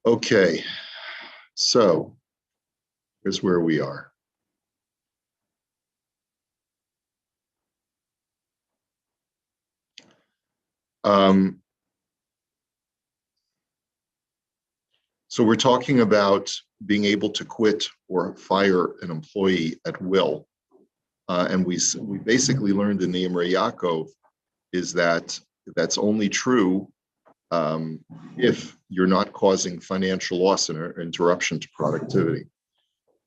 Okay, so here's where we are. So we're talking about being able to quit or fire an employee at will. And we basically learned in the Imrei Yaakov is that that's only true if you're not causing financial loss or interruption to productivity.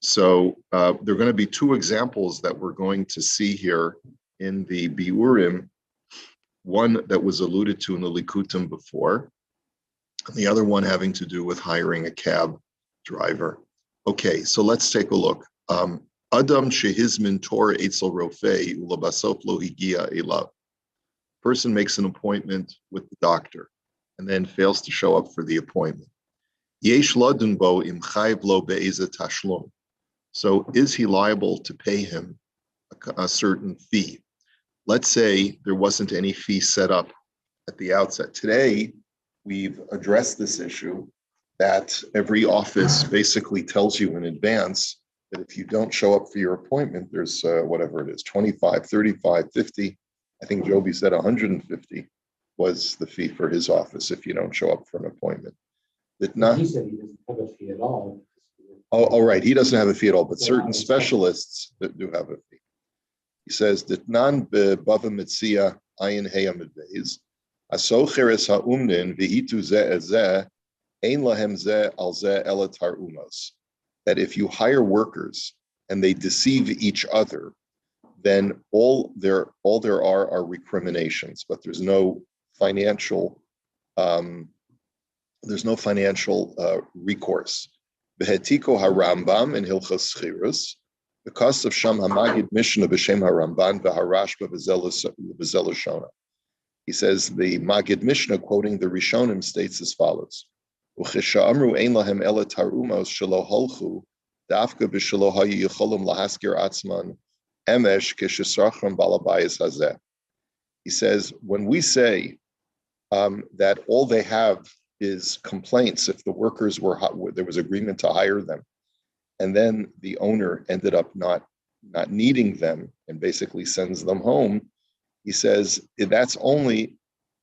So there are going to be two examples that we're going to see here in the Biurim, one that was alluded to in the Likutim before, and the other one having to do with hiring a cab driver. Okay, so let's take a look. Adam shehizmin Torah etzel rofei ulabasof lo higia elav. Person makes an appointment with the doctor and then fails to show up for the appointment. Yesh ladun bo im chayv lo be'eza tashlum. So is he liable to pay him a certain fee? Let's say there wasn't any fee set up at the outset. Today, we've addressed this issue that every office basically tells you in advance that if you don't show up for your appointment, there's whatever it is, 25, 35, 50. I think Joby said 150 was the fee for his office if you don't show up for an appointment. He said he doesn't have a fee at all. Oh, right. He doesn't have a fee at all, but certain specialists that do have a fee. He says that non bava mitzia ayin heya midbeis asocheres haumnin v'itu ze ein lahem ze al ze elatar umos. That if you hire workers and they deceive each other, then all there are recriminations, but there's no financial recourse. Behetiko harambam in Hilchos Chirus, because of Sham Hamagid Mishnah b'Shem Haramban v'Harashba v'Zelashona. He says the Magid Mishnah, quoting the Rishonim, states as follows: Uchisha'amru ein lahem ela tarumos shelo holchu dafka b'shelo hayu yicholim lahaskir atzman emesh k'shesachram balabayis hazeh. He says when we say that all they have is complaints if the workers there was agreement to hire them, and then the owner ended up not needing them and basically sends them home. He says that's only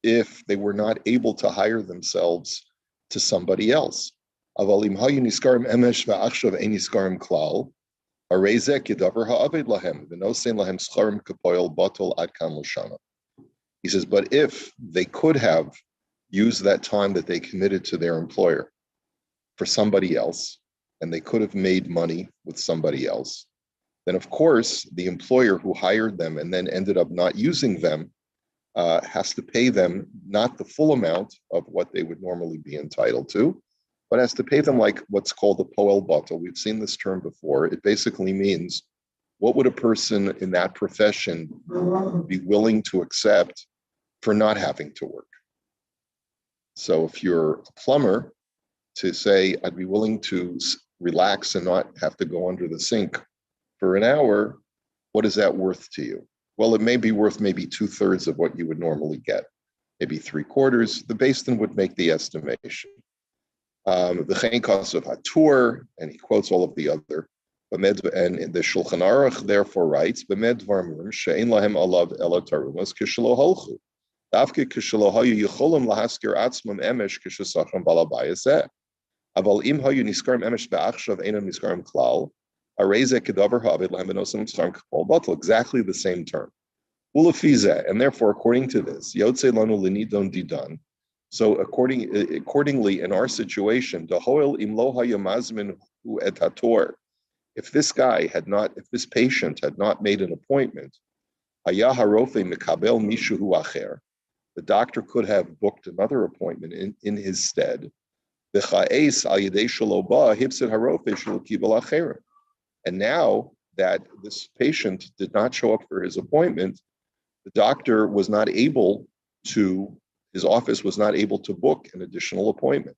if they were not able to hire themselves to somebody else. But he says, but if they could have used that time that they committed to their employer for somebody else, and they could have made money with somebody else, then of course the employer who hired them and then ended up not using them has to pay them not the full amount of what they would normally be entitled to, but has to pay them like what's called a poel batel. We've seen this term before. It basically means what would a person in that profession be willing to accept for not having to work. So if you're a plumber, to say, I'd be willing to relax and not have to go under the sink for an hour, what is that worth to you? Well, it may be worth maybe 2/3 of what you would normally get, maybe 3/4. The Beis Din would make the estimation. The Chen cost of Hatur, and he quotes all of the other. And the Shulchan Aruch therefore writes, "B'med dvarim she'ein lahem alav ela tarumas kishlo holchu. Davke kishlo hayu yicholim lahaskir atzmam emesh kishasacham balabayaseh. Aval im hayu niskarim emesh be'achshav einam niskarim klal. Areze kedavar ha'avid lahem benosim niskarim kol batel." Exactly the same term. Ulafizeh, and therefore, according to this, yotze lanu linidon didan. So accordingly, in our situation, dahoel im lo hayamazmin hu et hator. If this patient had not made an appointment, the doctor could have booked another appointment in his stead. And now that this patient did not show up for his appointment, the doctor was not able to, his office was not able to book an additional appointment.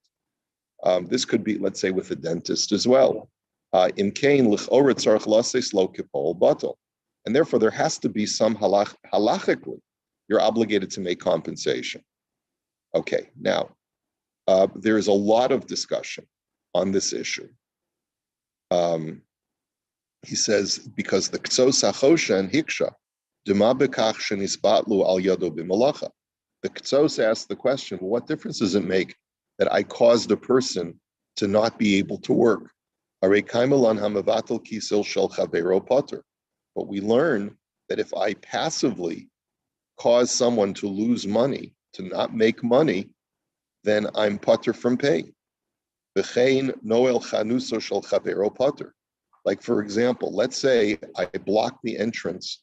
This could be, let's say, with a dentist as well. And therefore there has to be some halachically, you're obligated to make compensation. Okay, now, There is a lot of discussion on this issue. He says, because the Chos Choshen Hiksha, Dema Bekach Shenisbatlu Al Yado B'Malacha. The Chos asked the question, well, what difference does it make that I caused a person to not be able to work? But we learn that if I passively cause someone to lose money, to not make money, then I'm pater from pay. Like, for example, let's say I block the entrance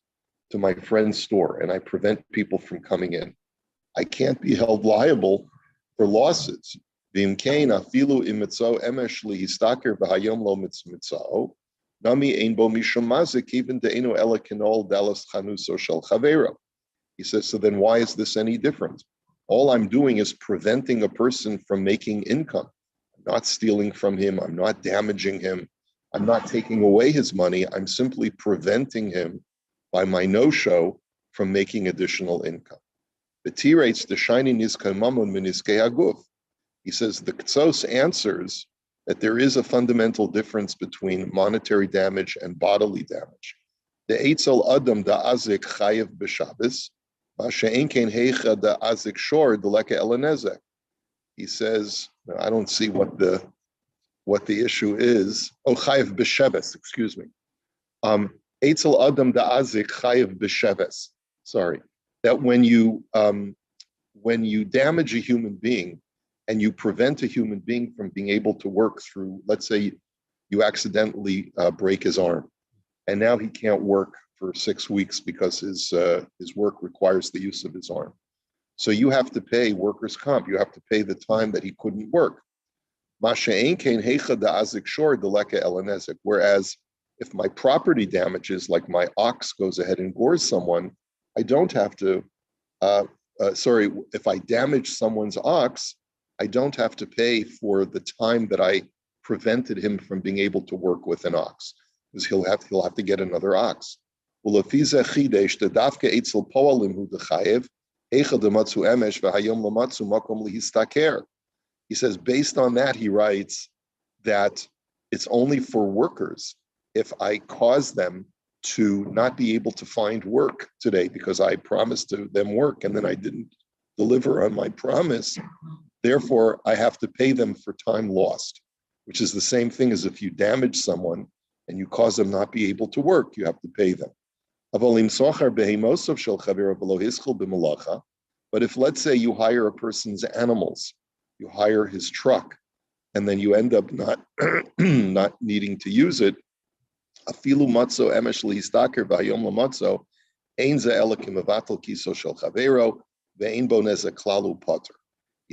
to my friend's store and I prevent people from coming in. I can't be held liable for lawsuits. Even though he says, so then why is this any different? All I'm doing is preventing a person from making income. I'm not stealing from him. I'm not damaging him. I'm not taking away his money. I'm simply preventing him by my no-show from making additional income. He says the Ktsos answers that there is a fundamental difference between monetary damage and bodily damage. The Eitzel Adam da Azik Chayev B'Shabbos, he says, I don't see what the issue is. Oh, Chayev B'Sheves, excuse me. Eitzel Adam da Azik Chayev B'Sheves. Sorry, that when you damage a human being and you prevent a human being from being able to work through, let's say you accidentally break his arm, and now he can't work for 6 weeks because his work requires the use of his arm. So you have to pay workers' comp. You have to pay the time that he couldn't work. Whereas if my property damages, like my ox goes ahead and gores someone, I don't have to, if I damage someone's ox, I don't have to pay for the time that I prevented him from being able to work with an ox, because he'll have to get another ox. He says, based on that, he writes that it's only for workers. If I cause them to not be able to find work today because I promised them work and then I didn't deliver on my promise, therefore I have to pay them for time lost, which is the same thing as if you damage someone and you cause them not be able to work, you have to pay them. But if, let's say, you hire a person's animals, you hire his truck, and then you end up not needing to use it, he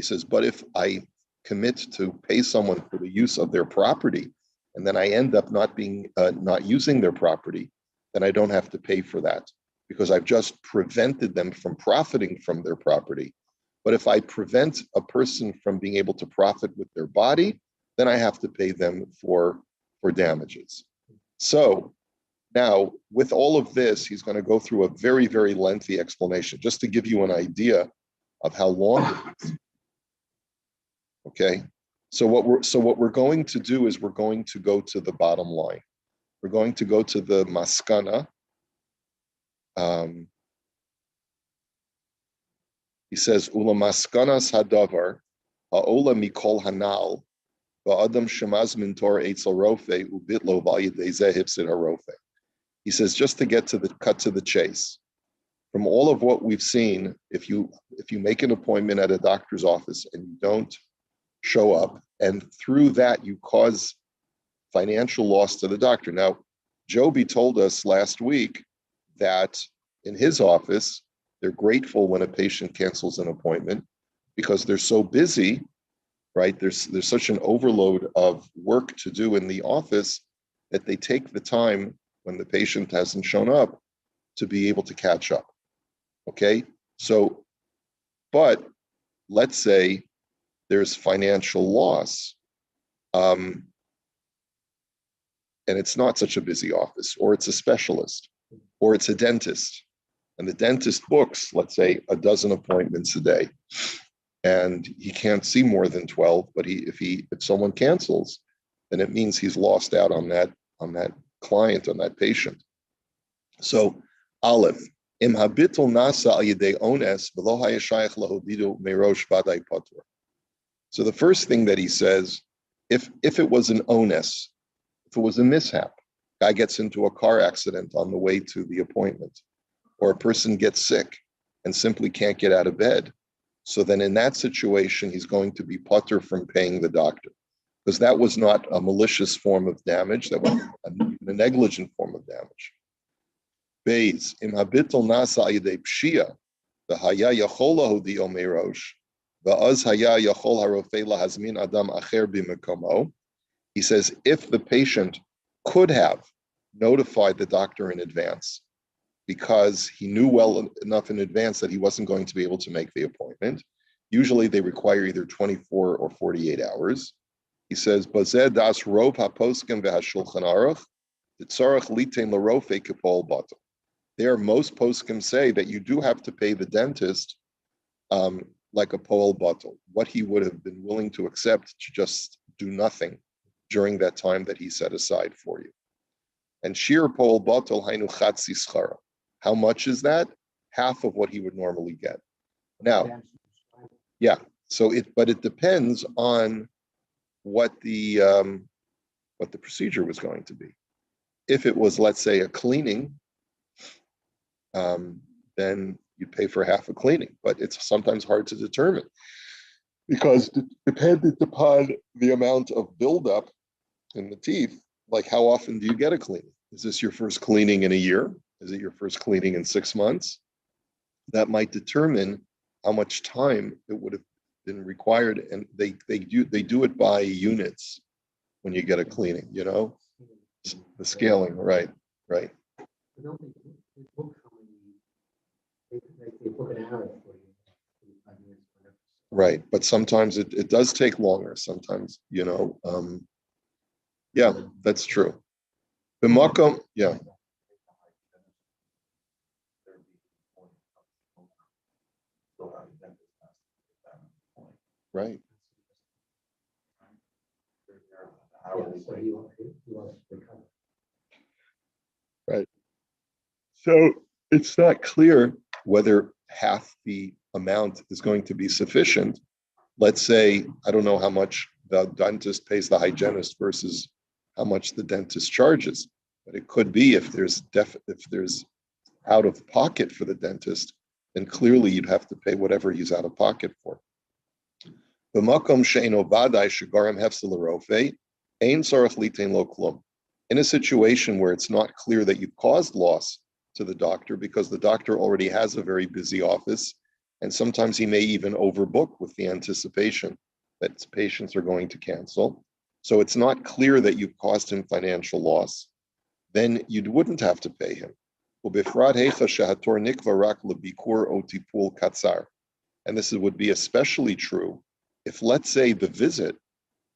says, but if I commit to pay someone for the use of their property, and then I end up not using their property, then I don't have to pay for that, because I've just prevented them from profiting from their property. But if I prevent a person from being able to profit with their body, then I have to pay them for damages. So now, with all of this, he's going to go through a very, very lengthy explanation, just to give you an idea of how long it is. Okay, so what we're going to do is we're going to go to the bottom line. We're going to go to the maskana. He says, "Ula maskanas hadavar, ha'ola mikol hanal, va'adam shemaz min Torah eitzel rofe ubitlo v'al hipsid harofe." He says, just to get to the cut to the chase, from all of what we've seen, if you make an appointment at a doctor's office and you don't show up, and through that you cause financial loss to the doctor. Now, Joby told us last week that in his office, they're grateful when a patient cancels an appointment because they're so busy, right? There's such an overload of work to do in the office that they take the time when the patient hasn't shown up to be able to catch up. Okay, so, but let's say there's financial loss, and it's not such a busy office, or it's a specialist, or it's a dentist, and the dentist books, let's say, a dozen appointments a day. and he can't see more than 12. But if someone cancels, then it means he's lost out on that client, on that patient. So Aleph, im habitul nasa al yedei ones v'lo hayashayach lahodidu merosh vaday patur. So the first thing that he says, if it was an ones, if it was a mishap, guy gets into a car accident on the way to the appointment, or a person gets sick and simply can't get out of bed, so then in that situation, he's going to be patur from paying the doctor, because that was not a malicious form of damage, that was a negligent form of damage. Beis, im habitul nasa ayidei pshia, v'haya yachol lahodi omerosh, v'az haya yachol harofei lahazmin adam acher b'mekomo. He says, if the patient could have notified the doctor in advance, because he knew well enough in advance that he wasn't going to be able to make the appointment. Usually they require either 24 or 48 hours. He says, Bazeh das rov haposkim v'hashulchan aruch, tzarach litein l'rofe kepol batel. There, most poskim say that you do have to pay the dentist like a poel batel, what he would have been willing to accept to just do nothing during that time that he set aside for you. And shir poel batel hainu chatzi schara. How much is that? Half of what he would normally get. Now, yeah. But it depends on what the procedure was going to be. If it was, let's say, a cleaning, then you pay for half a cleaning. But it's sometimes hard to determine, because dependent upon the amount of buildup in the teeth, like how often do you get a cleaning? Is this your first cleaning in a year? Is it your first cleaning in 6 months? That might determine how much time it would have been required. And they do it by units when you get a cleaning, the scaling, right. They book an hour for you. Right, but sometimes it does take longer. Sometimes, yeah, that's true. B'makom, yeah. Right. Right. So it's not clear whether half the amount is going to be sufficient. Let's say, I don't know how much the dentist pays the hygienist versus how much the dentist charges, but it could be if there's out of pocket for the dentist, then clearly you'd have to pay whatever he's out of pocket for. In a situation where it's not clear that you caused loss to the doctor, because the doctor already has a very busy office, and sometimes he may even overbook with the anticipation that patients are going to cancel. So it's not clear that you've caused him financial loss, then you wouldn't have to pay him. And this would be especially true if, let's say, the visit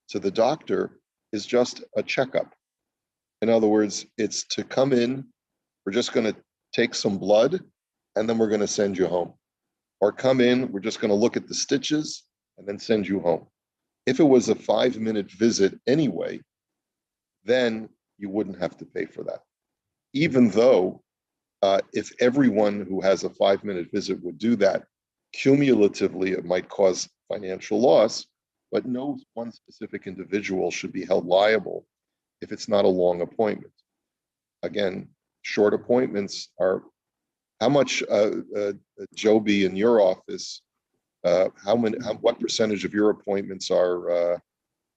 to the doctor is just a checkup. In other words, it's to come in, we're just going to take some blood, and then we're going to send you home. Or come in, we're just going to look at the stitches, and then send you home. If it was a 5-minute visit anyway, then you wouldn't have to pay for that. Even though if everyone who has a 5-minute visit would do that, cumulatively it might cause financial loss, but no one specific individual should be held liable if it's not a long appointment. Again, short appointments are, how much, Joby, in your office, what percentage of your appointments are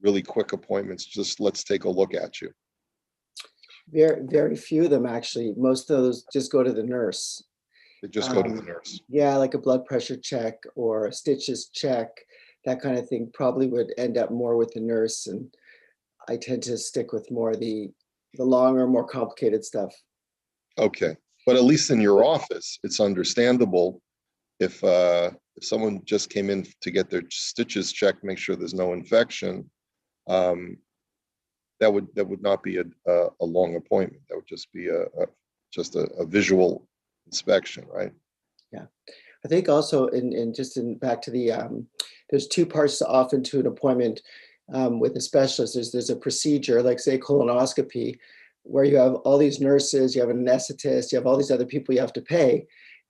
really quick appointments? Just let's take a look at you. Very, very few of them, actually. Most of those just go to the nurse. They just go to the nurse. Yeah, like a blood pressure check or a stitches check, that kind of thing probably would end up more with the nurse. And I tend to stick with more the longer, more complicated stuff. Okay, but at least in your office, it's understandable if someone just came in to get their stitches checked, make sure there's no infection. That would not be a long appointment. That would just be a visual inspection, right? Yeah. I think also back to the there's two parts often to an appointment with a specialist. There's a procedure like say colonoscopy, where you have all these nurses, you have an anesthetist, you have all these other people you have to pay,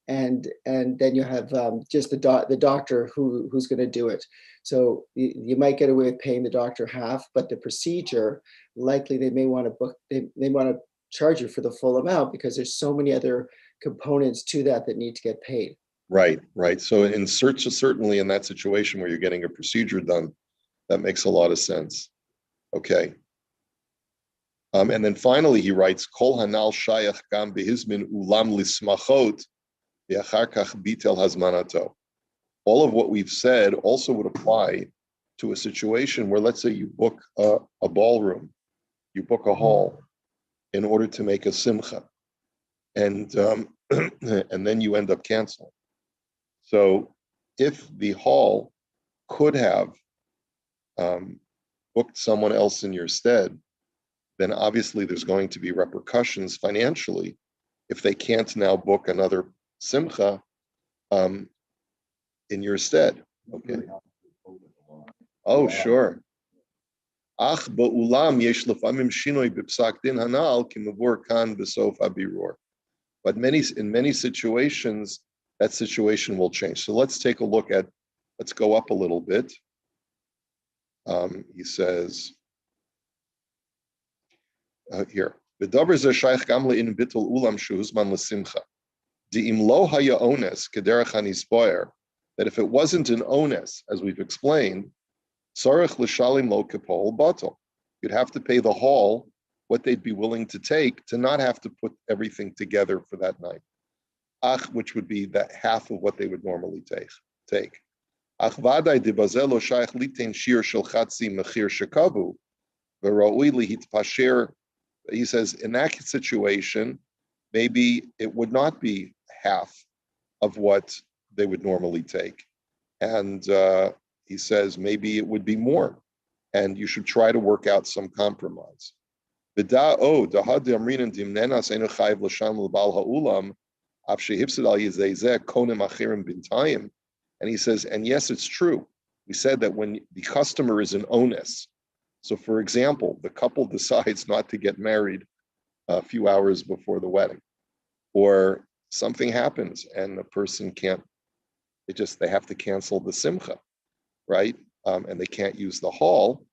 and then you have just the doctor who's going to do it. So you might get away with paying the doctor half, but the procedure likely they may want to book they want to charge you for the full amount because there's so many other components to that need to get paid. Right, right. So certainly in that situation where you're getting a procedure done, that makes a lot of sense. Okay. And then finally he writes, Kol hanal shayach gam behizmin ulam lismachot v'achar kach bitel hazmanato. All of what we've said also would apply to a situation where, let's say, you book a ballroom, you book a hall in order to make a simcha, and and then you end up canceling. So, if the hall could have booked someone else in your stead, then obviously there's going to be repercussions financially if they can't now book another simcha in your stead. Okay. Oh, sure. Ach ba'ulam yesh lefamim shinoi b'psak din hanal kimavur kan b'sof habirur. But in many situations, that situation will change. So let's take a look at. Let's go up a little bit. He says here. V'davar zeh shaykh gam le'in bitul ulam shehuzman l'simcha. Di'im lo haya ones kederach hanispoyer. That if it wasn't an ones, as we've explained, sarich l'shalim lo kepol batel. You'd have to pay the hall what they'd be willing to take to not have to put everything together for that night. Ach, which would be that half of what they would normally take. Ach vaday dibazel lo shaykh litain shir shel chatzi mechir shekavu v'ra'ui lihitpasher. He says in that situation, maybe it would not be half of what they would normally take. And he says maybe it would be more. And you should try to work out some compromise. And he says, and yes, it's true. We said that when the customer is an onus, so for example, the couple decides not to get married a few hours before the wedding, or something happens and the person can't, they have to cancel the simcha, right? And they can't use the hall.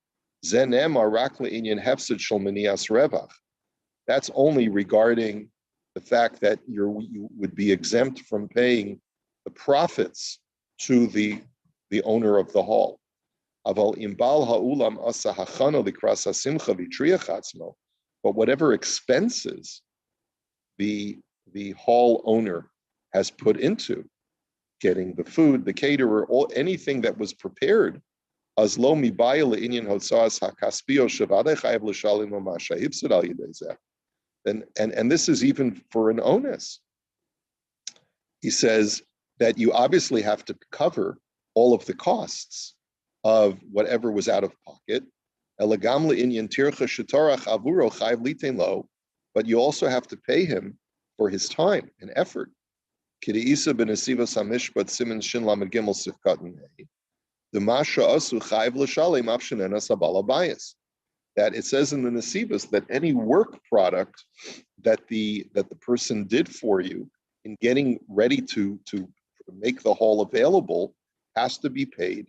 That's only regarding the fact that you would be exempt from paying the profits to the owner of the hall. But whatever expenses the hall owner has put into getting the food, the caterer, anything that was prepared, and this is even for an onus. He says that you obviously have to cover all of the costs of whatever was out of pocket. But you also have to pay him for his time and effort. That it says in the Nesivos that any work product that the person did for you in getting ready to make the hall available has to be paid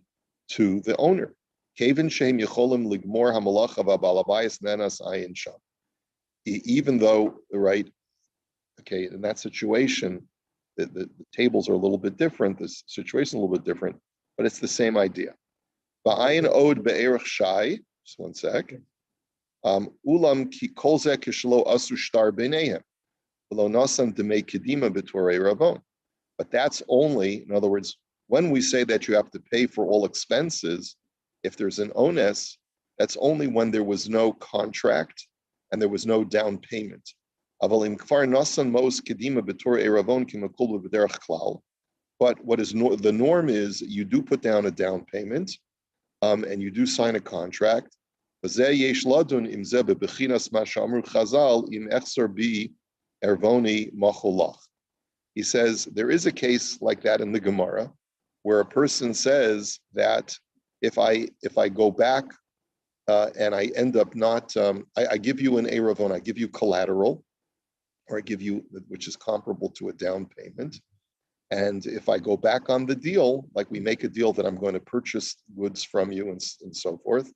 to the owner. Even though, right, okay, in that situation, the tables are a little bit different, the situation is a little bit different, but it's the same idea. Just one sec. Ulam ki kol zeh kishlo asu shtar b'neihem, v'lo nasan demei kedima b'torei ravon. But that's only, in other words, when we say that you have to pay for all expenses, if there's an onus, that's only when there was no contract and there was no down payment. But what is the norm is you do put down a down payment and you do sign a contract. And this He says there is a case like that in the Gemara where a person says that if I go back and I end up not, I give you an Eravon, I give you collateral, or I give you, which is comparable to a down payment. And if I go back on the deal, like we make a deal that I'm going to purchase goods from you and so forth,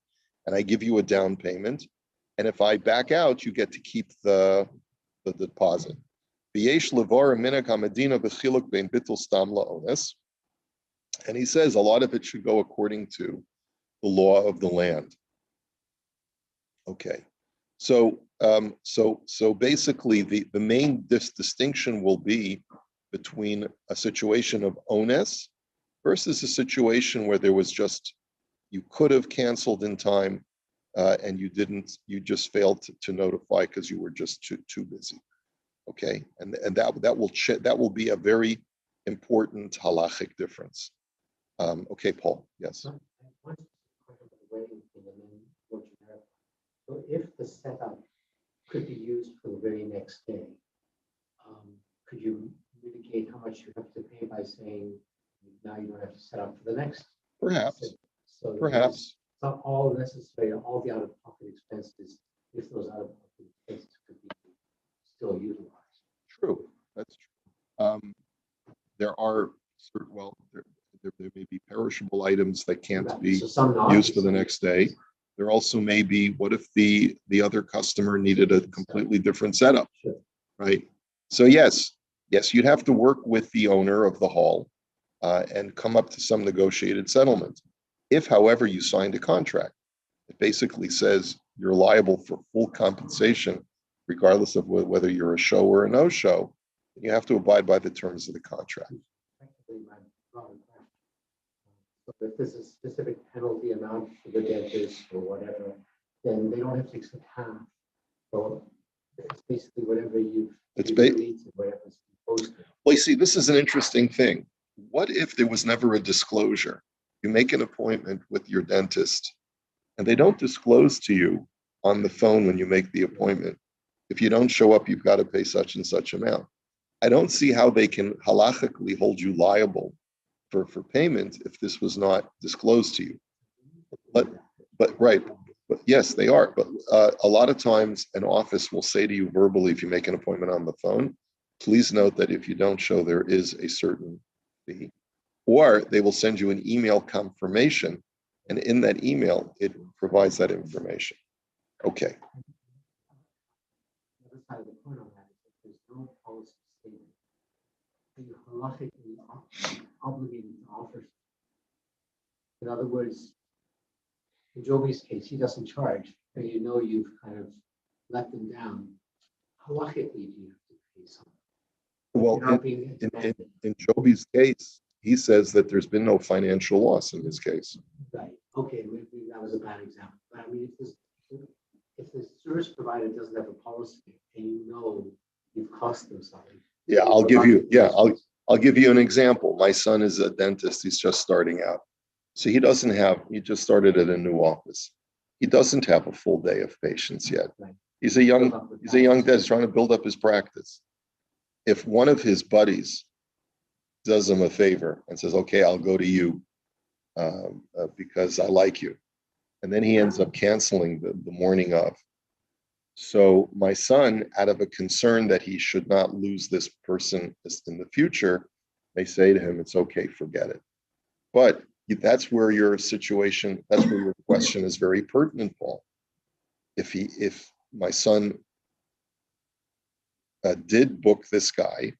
and I give you a down payment. And if I back out, you get to keep the deposit. And he says a lot of it should go according to the law of the land. Okay, so basically the main distinction will be between a situation of onus versus a situation where there was just, you could have canceled in time and you didn't, you just failed to notify because you were just too busy. Okay, and that will be a very important halachic difference. Okay, Paul. Yes. So if the setup could be used for the very next day, could you mitigate how much you have to pay by saying now you don't have to set up for the next? Perhaps. So Perhaps. It's not all necessary, all the out-of-pocket expenses, if those out-of-pocket expenses could be still utilized. True. That's true. There are certain, well, there may be perishable items that can't be used for the next day. There also may be, what if the other customer needed a completely different setup, right? So yes, you'd have to work with the owner of the hall and come up to some negotiated settlement. If, however, you signed a contract, it basically says you're liable for full compensation, regardless of whether you're a show or a no-show, you have to abide by the terms of the contract. So if there's a specific penalty amount for the dentist or whatever, then they don't have to accept half. So it's basically whatever whatever's supposed to. Well, you see, this is an interesting thing. What if there was never a disclosure? You make an appointment with your dentist and they don't disclose to you on the phone when you make the appointment. If you don't show up, you've got to pay such and such amount. I don't see how they can halachically hold you liable for payment if this was not disclosed to you. But right, but yes, they are. But a lot of times an office will say to you verbally, if you make an appointment on the phone, please note that if you don't show, there is a certain fee. Or they will send you an email confirmation, and in that email, it provides that information. Okay. The other side of the point on that is that there's no policy statement. You halachically obligated to offer. In other words, in Joby's case, he doesn't charge, and you know you've kind of let them down. Halachically, do you have to pay something? Well, in Joby's case, he says that there's been no financial loss in his case. Right. Okay, maybe that was a bad example. But I mean, if the service provider doesn't have a policy and you know you've cost them something. Yeah, I'll give you an example. My son is a dentist. He's just starting out. So he just started at a new office. He doesn't have a full day of patients yet. Right. He's a young dentist trying to build up his practice. If one of his buddies does him a favor and says, okay, I'll go to you because I like you. And then he ends up canceling the morning of. So my son, out of a concern that he should not lose this person in the future, may say to him, it's okay, forget it. But that's where your question is very pertinent, Paul. If my son did book this guy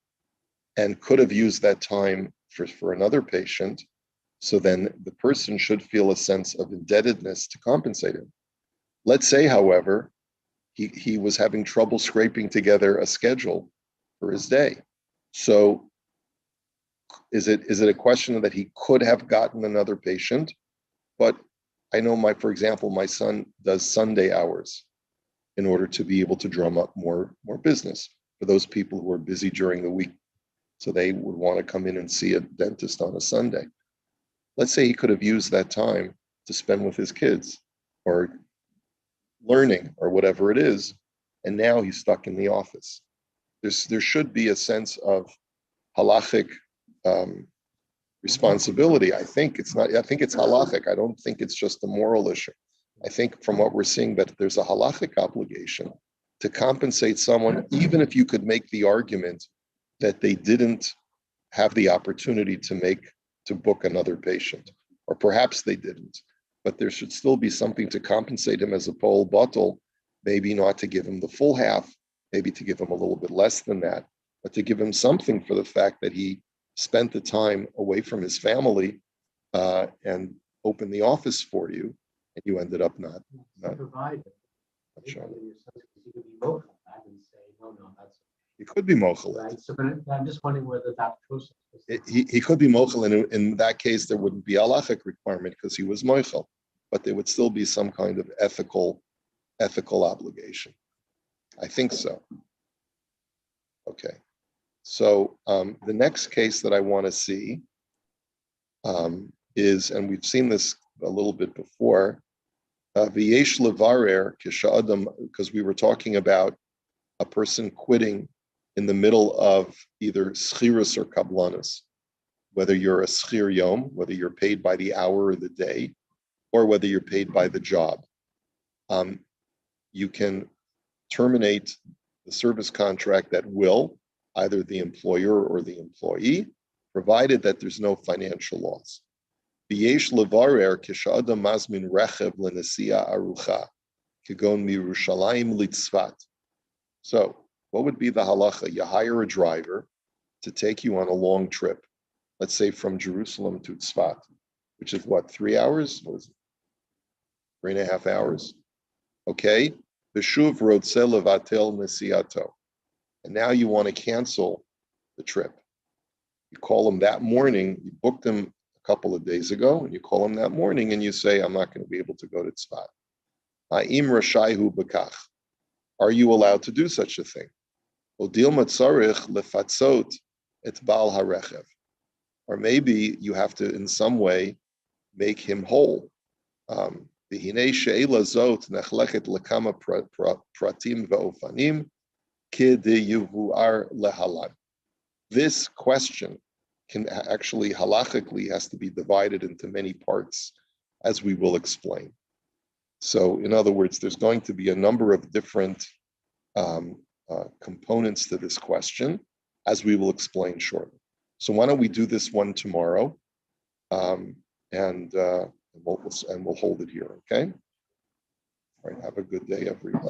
and could have used that time for another patient, so then the person should feel a sense of indebtedness to compensate him. Let's say, however, he was having trouble scraping together a schedule for his day. So is it a question that he could have gotten another patient? But I know for example, my son does Sunday hours in order to be able to drum up more business for those people who are busy during the week. So they would want to come in and see a dentist on a Sunday. Let's say he could have used that time to spend with his kids or learning or whatever it is, and now he's stuck in the office. There should be a sense of halachic responsibility. I think it's not. I think it's halachic. I don't think it's just a moral issue. I think from what we're seeing that there's a halachic obligation to compensate someone, even if you could make the argument that they didn't have the opportunity to book another patient, or perhaps they didn't. But there should still be something to compensate him as a pole bottle, maybe not to give him the full half, maybe to give him a little bit less than that, but to give him something for the fact that he spent the time away from his family and opened the office for you, and you ended up not Provided. showing. You could be vocal and say, no, that's He could be mochel. right. So, but I'm just wondering whether that process. He could be mochel, and in that case, there wouldn't be a halachic requirement because he was mochel, but there would still be some kind of ethical obligation. I think so. Okay. So the next case that I want to see is, and we've seen this a little bit before, v'yesh levarer kisha'adam, because we were talking about a person quitting in the middle of either schirus or kablanus, whether you're a schir yom, whether you're paid by the hour or the day, or whether you're paid by the job. You can terminate the service contract at will, either the employer or the employee, provided that there's no financial loss. V'yesh levarer kisha'adam mazmin rechev l'nesia arucha kegon miYerushalayim litzfat. So, what would be the halacha? You hire a driver to take you on a long trip, let's say from Jerusalem to Tzfat, which is what, 3 hours? What is it? 3.5 hours. Okay. B'shuv rotzeh levatel nesiato. And now you want to cancel the trip. You call them that morning, you booked them a couple of days ago, and you call them that morning and you say, I'm not going to be able to go to Tzfat. Ha'im rashayhu b'kach. Are you allowed to do such a thing? Or maybe you have to, in some way, make him whole. This question can actually halachically has to be divided into many parts, as we will explain. So, in other words, there's going to be a number of different components to this question, as we will explain shortly. So why don't we do this one tomorrow, and we'll hold it here, okay? All right, have a good day, everybody.